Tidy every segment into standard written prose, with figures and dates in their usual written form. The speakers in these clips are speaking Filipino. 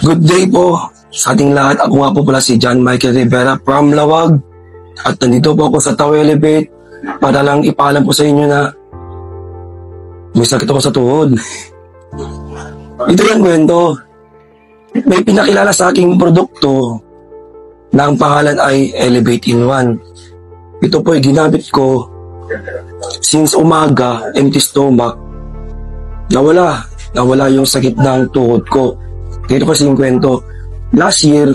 Good day po sa ating lahat. Ako nga po pala si John Michael Rivera from Lawag. At nandito po ako sa Tao Elevate para lang ipaalam po sa inyo na may sakit ako sa tuhod. Ito yung kwento. May pinakilala sa aking produkto na ang pangalan ay Elevate in One. Ito po ay ginamit ko since umaga, empty stomach. Nawala yung sakit ng tuhod ko. Ito kasi yung kwento. Last year,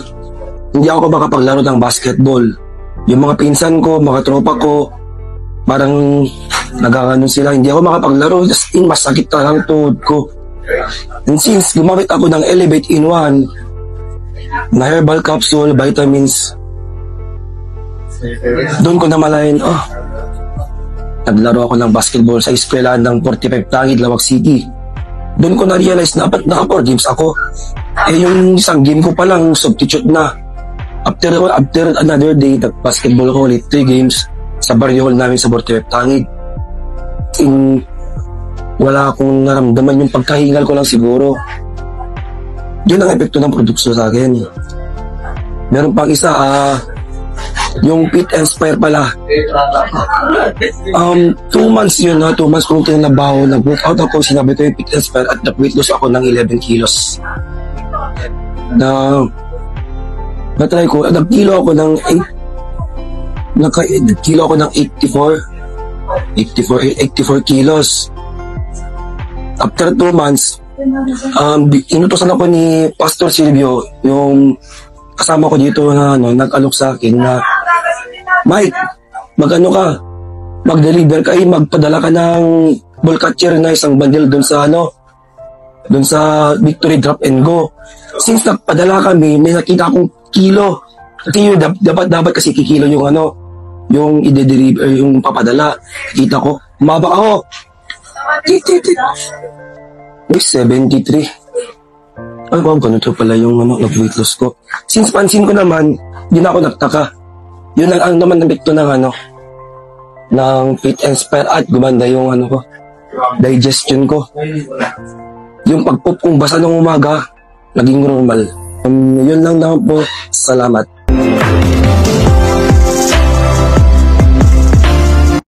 hindi ako makapaglaro ng basketball. Yung mga pinsan ko, mga tropa ko, parang nagkakanon sila. Hindi ako makapaglaro. Just in, masakit na ang tuhod ko. And since gumamit ako ng Elevate in One, na herbal capsule, vitamins, doon ko namalayan, naglaro ako ng basketball sa eskwelahan ng 45 Tangid, Lawag City. Doon ko na-realize na naka 4 games ako. Yung isang game ko palang substitute na. After another day, nag-basketball ko ulit 3 games sa barrio hall namin sa 45 Tangid. Wala akong naramdaman, yung pagkahingal ko lang siguro. Yun ang epekto ng produkto sa akin. Meron pang isa, yung Fit Inspire pala. 2 months yun, 2 months kong tinabaho, nag-workout ako, sinabi ko yung Fit Inspire at nag-weight loss ako ng 11 kilos. Na-try ko, nag-kilo ako ng 84 kilos. After 2 months, inutosan ako ni Pastor Silvio, yung kasama ko dito na nag-alok sa akin na, Mike, mag-deliver ka, magpadala ka ng ball catcher na isang bundle doon sa Victory Drop and Go. Since nagpadala kami, may nakita akong kilo. Kasi dapat kasi kikilo yung i-deliver, yung papadala. Kita ko, umabak ako. 73. Ay, wow, ganito pala yung nag-weight loss ko. Since pansin ko naman, hindi na ako nagtaka. Yun ang naman nabikto ng Fit Inspire at gumanda yung digestion ko. Yung pagpup kong basa ng umaga, naging normal. Yun lang naman po. Salamat.